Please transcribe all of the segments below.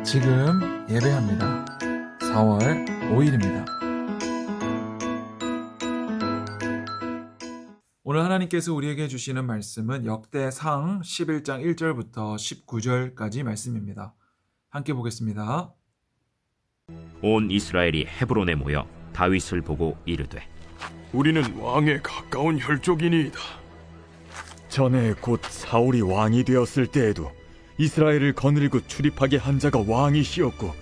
지금 예배합니다. 4월 5일입니다. 오늘 하나님께서 우리에게 주시는 말씀은 역대상 11장 1절부터 19절까지 말씀입니다. 함께 보겠습니다. 온 이스라엘이 헤브론에 모여 다윗을 보고 이르되 우리는 왕에 가까운 혈족이니이다. 전에 곧 사울이 왕이 되었을 때에도 이스라엘을 거느리고 출입하게 한 자가 왕이시었고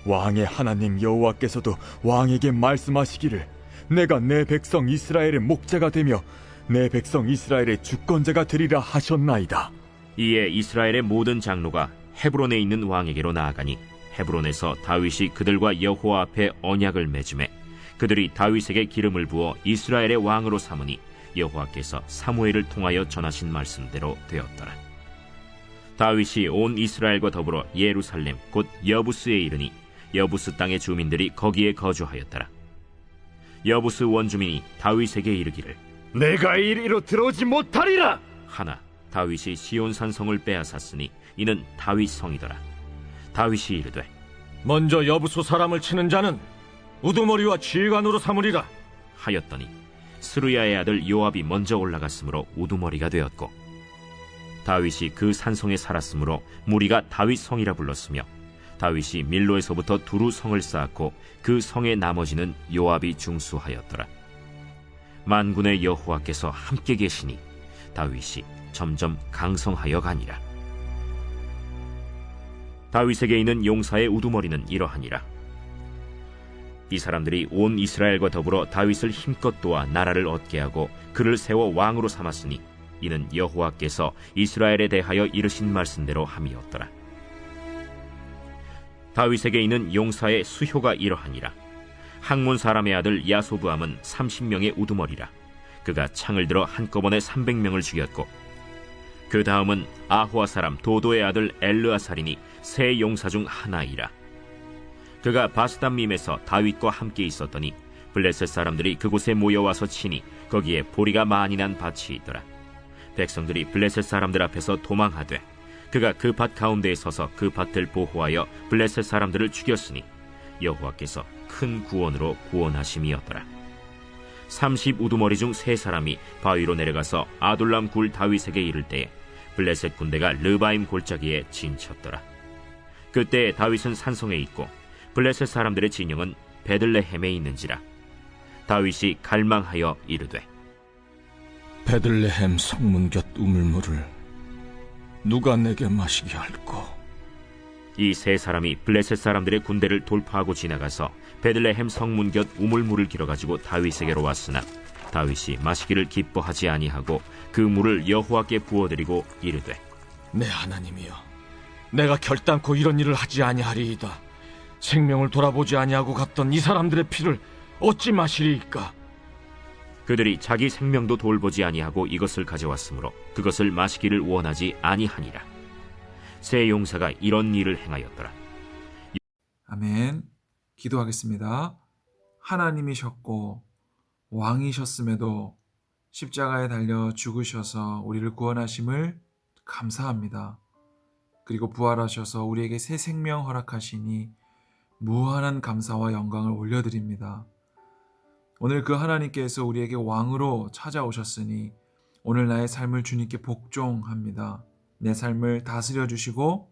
왕의 하나님 여호와께서도 왕에게 말씀하시기를 내가 내 백성 이스라엘의 목자가 되며 내 백성 이스라엘의 주권자가 되리라 하셨나이다. 이에 이스라엘의 모든 장로가 헤브론에 있는 왕에게로 나아가니 헤브론에서 다윗이 그들과 여호와 앞에 언약을 맺음에 그들이 다윗에게 기름을 부어 이스라엘의 왕으로 삼으니 여호와께서 사무엘을 통하여 전하신 말씀대로 되었더라. 다윗이 온 이스라엘과 더불어 예루살렘 곧 여부스에 이르니 여부스 땅의 주민들이 거기에 거주하였더라. 여부스 원주민이 다윗에게 이르기를 내가 이리로 들어오지 못하리라 하나 다윗이 시온산 성을 빼앗았으니 이는 다윗 성이더라. 다윗이 이르되 먼저 여부수 사람을 치는 자는 우두머리와 지휘관으로 삼으리라 하였더니 스루야의 아들 요압이 먼저 올라갔으므로 우두머리가 되었고 다윗이 그 산성에 살았으므로 무리가 다윗 성이라 불렀으며 다윗이 밀로에서부터 두루 성을 쌓았고 그 성의 나머지는 요압이 중수하였더라. 만군의 여호와께서 함께 계시니 다윗이 점점 강성하여 가니라. 다윗에게 있는 용사의 우두머리는 이러하니라. 이 사람들이 온 이스라엘과 더불어 다윗을 힘껏 도와 나라를 얻게 하고 그를 세워 왕으로 삼았으니 이는 여호와께서 이스라엘에 대하여 이르신 말씀대로 함이었더라. 다윗에게 있는 용사의 수효가 이러하니라. 학몬 사람의 아들 야소부함은 30명의 우두머리라. 그가 창을 들어 한꺼번에 300명을 죽였고 그 다음은 아호아 사람 도도의 아들 엘르아살이니 세 용사 중 하나이라. 그가 바스담밈에서 다윗과 함께 있었더니 블레셋 사람들이 그곳에 모여와서 치니 거기에 보리가 많이 난 밭이 있더라. 백성들이 블레셋 사람들 앞에서 도망하되 그가 그 밭 가운데에 서서 그 밭을 보호하여 블레셋 사람들을 죽였으니 여호와께서 큰 구원으로 구원하심이었더라. 30 우두머리 중 세 사람이 바위로 내려가서 아둘람 굴 다윗에게 이를 때에 블레셋 군대가 르바임 골짜기에 진쳤더라. 그때 다윗은 산성에 있고 블레셋 사람들의 진영은 베들레헴에 있는지라. 다윗이 갈망하여 이르되 베들레헴 성문 곁 우물물을 누가 내게 마시게 할꼬. 이 세 사람이 블레셋 사람들의 군대를 돌파하고 지나가서 베들레헴 성문 곁 우물물을 길어가지고 다윗에게로 왔으나 다윗이 마시기를 기뻐하지 아니하고 그 물을 여호와께 부어드리고 이르되 내 하나님이여, 내가 결단코 이런 일을 하지 아니하리이다. 생명을 돌아보지 아니하고 갔던 이 사람들의 피를 어찌 마시리이까. 그들이 자기 생명도 돌보지 아니하고 이것을 가져왔으므로 그것을 마시기를 원하지 아니하니라. 세 용사가 이런 일을 행하였더라. 아멘. 기도하겠습니다. 하나님이셨고 왕이셨음에도 십자가에 달려 죽으셔서 우리를 구원하심을 감사합니다. 그리고 부활하셔서 우리에게 새 생명 허락하시니 무한한 감사와 영광을 올려드립니다. 오늘 그 하나님께서 우리에게 왕으로 찾아오셨으니 오늘 나의 삶을 주님께 복종합니다. 내 삶을 다스려 주시고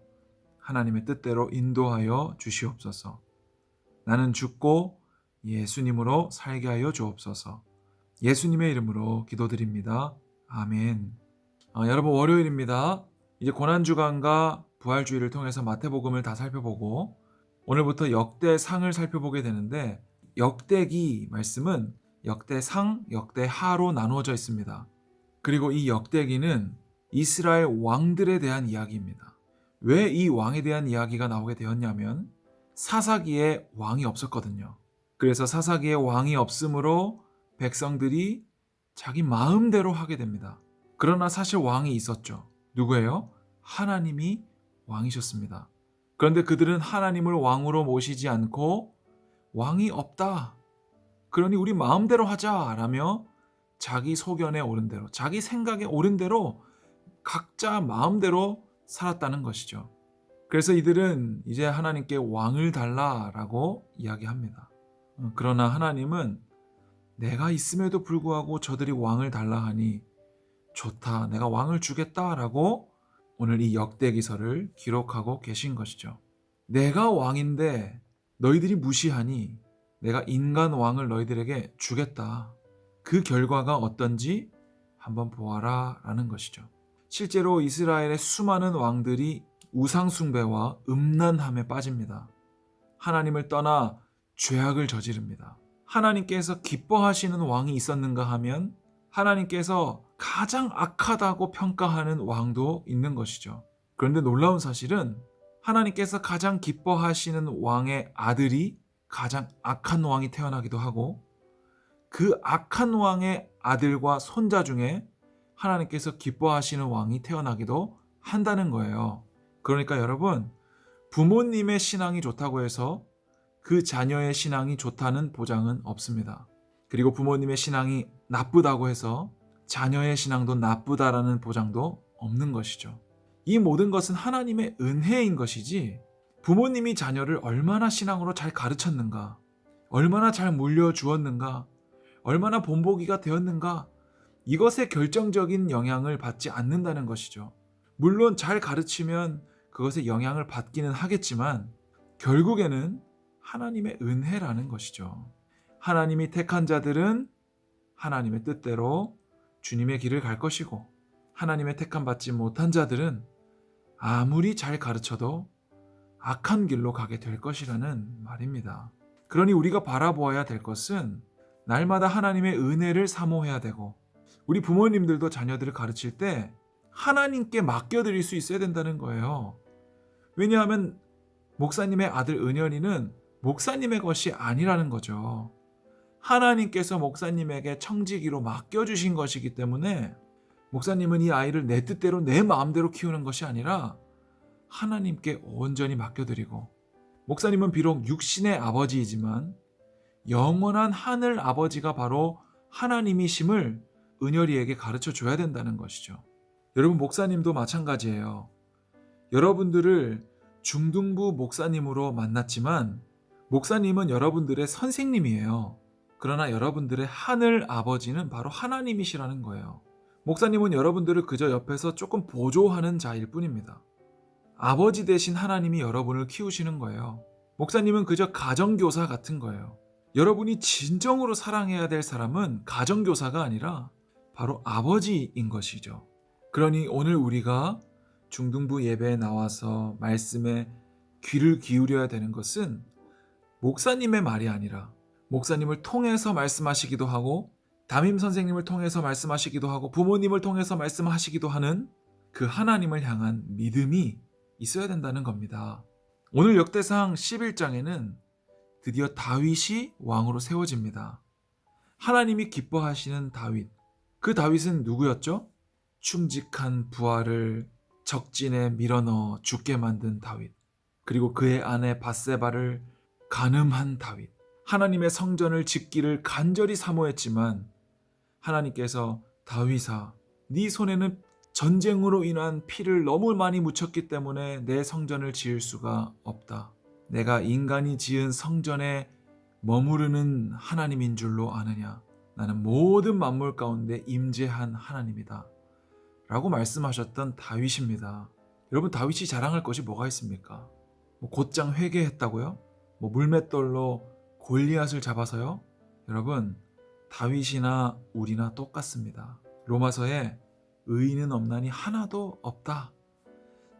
하나님의 뜻대로 인도하여 주시옵소서. 나는 죽고 예수님으로 살게 하여 주옵소서. 예수님의 이름으로 기도드립니다. 아멘. 여러분, 월요일입니다. 이제 고난주간과 부활주의를 통해서 마태복음을 다 살펴보고 오늘부터 역대상을 살펴보게 되는데 역대기 말씀은 역대상, 역대하로 나누어져 있습니다. 그리고 이 역대기는 이스라엘 왕들에 대한 이야기입니다. 왜 이 왕에 대한 이야기가 나오게 되었냐면 사사기에 왕이 없었거든요. 그래서 사사기에 왕이 없으므로 백성들이 자기 마음대로 하게 됩니다. 그러나 사실 왕이 있었죠. 누구예요? 하나님이 왕이셨습니다. 그런데 그들은 하나님을 왕으로 모시지 않고 왕이 없다. 그러니 우리 마음대로 하자라며 자기 소견에 오른 대로, 자기 생각에 오른 대로 각자 마음대로 살았다는 것이죠. 그래서 이들은 이제 하나님께 왕을 달라라고 이야기합니다. 그러나 하나님은 내가 있음에도 불구하고 저들이 왕을 달라 하니 좋다, 내가 왕을 주겠다라고 오늘 이 역대기서를 기록하고 계신 것이죠. 내가 왕인데 너희들이 무시하니 내가 인간 왕을 너희들에게 주겠다. 그 결과가 어떤지 한번 보아라 라는 것이죠. 실제로 이스라엘의 수많은 왕들이 우상숭배와 음란함에 빠집니다. 하나님을 떠나 죄악을 저지릅니다. 하나님께서 기뻐하시는 왕이 있었는가 하면 하나님께서 가장 악하다고 평가하는 왕도 있는 것이죠. 그런데 놀라운 사실은 하나님께서 가장 기뻐하시는 왕의 아들이 가장 악한 왕이 태어나기도 하고 그 악한 왕의 아들과 손자 중에 하나님께서 기뻐하시는 왕이 태어나기도 한다는 거예요. 그러니까 여러분, 부모님의 신앙이 좋다고 해서 그 자녀의 신앙이 좋다는 보장은 없습니다. 그리고 부모님의 신앙이 나쁘다고 해서 자녀의 신앙도 나쁘다라는 보장도 없는 것이죠. 이 모든 것은 하나님의 은혜인 것이지 부모님이 자녀를 얼마나 신앙으로 잘 가르쳤는가, 얼마나 잘 물려주었는가, 얼마나 본보기가 되었는가, 이것에 결정적인 영향을 받지 않는다는 것이죠. 물론 잘 가르치면 그것에 영향을 받기는 하겠지만 결국에는 하나님의 은혜라는 것이죠. 하나님이 택한 자들은 하나님의 뜻대로 주님의 길을 갈 것이고 하나님의 택함 받지 못한 자들은 아무리 잘 가르쳐도 악한 길로 가게 될 것이라는 말입니다. 그러니 우리가 바라보아야 될 것은 날마다 하나님의 은혜를 사모해야 되고 우리 부모님들도 자녀들을 가르칠 때 하나님께 맡겨드릴 수 있어야 된다는 거예요. 왜냐하면 목사님의 아들 은현이는 목사님의 것이 아니라는 거죠. 하나님께서 목사님에게 청지기로 맡겨주신 것이기 때문에 목사님은 이 아이를 내 뜻대로 내 마음대로 키우는 것이 아니라 하나님께 온전히 맡겨드리고 목사님은 비록 육신의 아버지이지만 영원한 하늘 아버지가 바로 하나님이심을 은열이에게 가르쳐 줘야 된다는 것이죠. 여러분, 목사님도 마찬가지예요. 여러분들을 중등부 목사님으로 만났지만 목사님은 여러분들의 선생님이에요. 그러나 여러분들의 하늘 아버지는 바로 하나님이시라는 거예요. 목사님은 여러분들을 그저 옆에서 조금 보조하는 자일 뿐입니다. 아버지 대신 하나님이 여러분을 키우시는 거예요. 목사님은 그저 가정교사 같은 거예요. 여러분이 진정으로 사랑해야 될 사람은 가정교사가 아니라 바로 아버지인 것이죠. 그러니 오늘 우리가 중등부 예배에 나와서 말씀에 귀를 기울여야 되는 것은 목사님의 말이 아니라 목사님을 통해서 말씀하시기도 하고 담임 선생님을 통해서 말씀하시기도 하고 부모님을 통해서 말씀하시기도 하는 그 하나님을 향한 믿음이 있어야 된다는 겁니다. 오늘 역대상 11장에는 드디어 다윗이 왕으로 세워집니다. 하나님이 기뻐하시는 다윗. 그 다윗은 누구였죠? 충직한 부하를 적진에 밀어넣어 죽게 만든 다윗. 그리고 그의 아내 밧세바를 간음한 다윗. 하나님의 성전을 짓기를 간절히 사모했지만 하나님께서 다윗아, 네 손에는 전쟁으로 인한 피를 너무 많이 묻혔기 때문에 내 성전을 지을 수가 없다. 내가 인간이 지은 성전에 머무르는 하나님인 줄로 아느냐. 나는 모든 만물 가운데 임재한 하나님이다. 라고 말씀하셨던 다윗입니다. 여러분, 다윗이 자랑할 것이 뭐가 있습니까? 곧장 회개했다고요? 물맷돌로 골리앗을 잡아서요? 여러분, 다윗이나 우리나 똑같습니다. 로마서에 의인은 없나니 하나도 없다.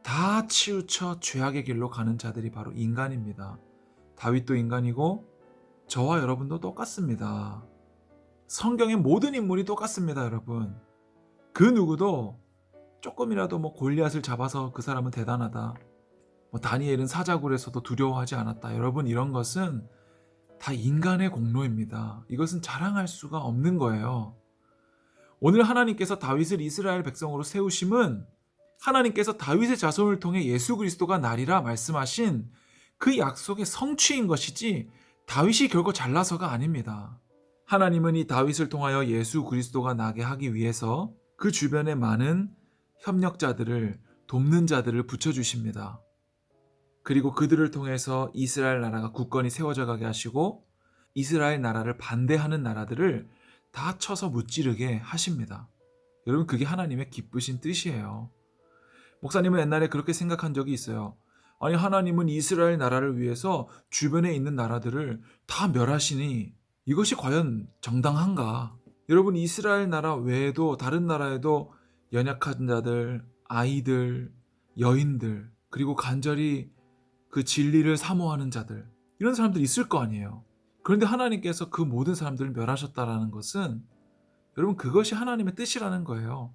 다 치우쳐 죄악의 길로 가는 자들이 바로 인간입니다. 다윗도 인간이고 저와 여러분도 똑같습니다. 성경의 모든 인물이 똑같습니다, 여러분. 그 누구도 조금이라도 골리앗을 잡아서 그 사람은 대단하다. 다니엘은 사자굴에서도 두려워하지 않았다. 여러분, 이런 것은 다 인간의 공로입니다. 이것은 자랑할 수가 없는 거예요. 오늘 하나님께서 다윗을 이스라엘 백성으로 세우심은 하나님께서 다윗의 자손을 통해 예수 그리스도가 나리라 말씀하신 그 약속의 성취인 것이지 다윗이 결코 잘나서가 아닙니다. 하나님은 이 다윗을 통하여 예수 그리스도가 나게 하기 위해서 그 주변에 많은 협력자들을 돕는 자들을 붙여주십니다. 그리고 그들을 통해서 이스라엘 나라가 굳건히 세워져 가게 하시고 이스라엘 나라를 반대하는 나라들을 다 쳐서 무찌르게 하십니다. 여러분, 그게 하나님의 기쁘신 뜻이에요. 목사님은 옛날에 그렇게 생각한 적이 있어요. 아니, 하나님은 이스라엘 나라를 위해서 주변에 있는 나라들을 다 멸하시니 이것이 과연 정당한가? 여러분, 이스라엘 나라 외에도 다른 나라에도 연약한 자들, 아이들, 여인들, 그리고 간절히 그 진리를 사모하는 자들, 이런 사람들이 있을 거 아니에요. 그런데 하나님께서 그 모든 사람들을 멸하셨다라는 것은 여러분, 그것이 하나님의 뜻이라는 거예요.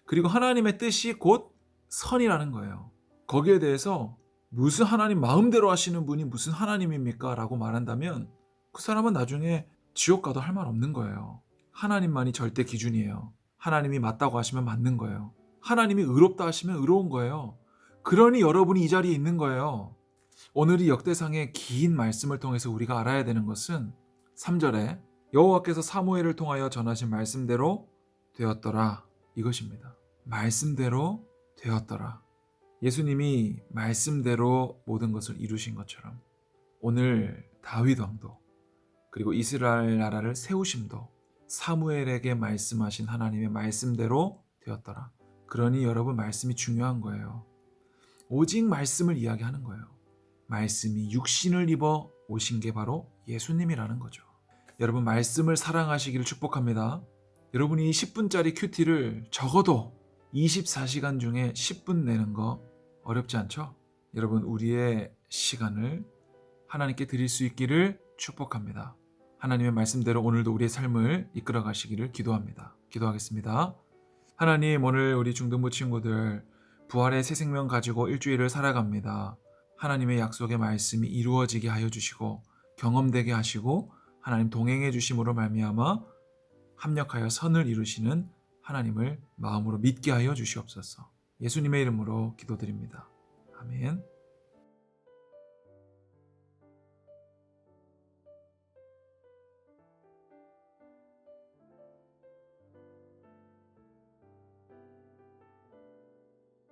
그리고 하나님의 뜻이 곧 선이라는 거예요. 거기에 대해서 무슨 하나님 마음대로 하시는 분이 무슨 하나님입니까? 라고 말한다면 그 사람은 나중에 지옥 가도 할 말 없는 거예요. 하나님만이 절대 기준이에요. 하나님이 맞다고 하시면 맞는 거예요. 하나님이 의롭다 하시면 의로운 거예요. 그러니 여러분이 이 자리에 있는 거예요. 오늘 이 역대상의 긴 말씀을 통해서 우리가 알아야 되는 것은 3절에 여호와께서 사무엘을 통하여 전하신 말씀대로 되었더라, 이것입니다. 말씀대로 되었더라. 예수님이 말씀대로 모든 것을 이루신 것처럼 오늘 다윗 왕도 그리고 이스라엘 나라를 세우심도 사무엘에게 말씀하신 하나님의 말씀대로 되었더라. 그러니 여러분, 말씀이 중요한 거예요. 오직 말씀을 이야기하는 거예요. 말씀이 육신을 입어 오신 게 바로 예수님이라는 거죠. 여러분, 말씀을 사랑하시기를 축복합니다. 여러분이 10분짜리 큐티를 적어도 24시간 중에 10분 내는 거 어렵지 않죠? 여러분, 우리의 시간을 하나님께 드릴 수 있기를 축복합니다. 하나님의 말씀대로 오늘도 우리의 삶을 이끌어 가시기를 기도합니다. 기도하겠습니다. 하나님, 오늘 우리 중등부 친구들 부활의 새 생명 가지고 일주일을 살아갑니다. 하나님의 약속의 말씀이 이루어지게 하여 주시고 경험되게 하시고 하나님 동행해 주심으로 말미암아 합력하여 선을 이루시는 하나님을 마음으로 믿게 하여 주시옵소서. 예수님의 이름으로 기도드립니다. 아멘.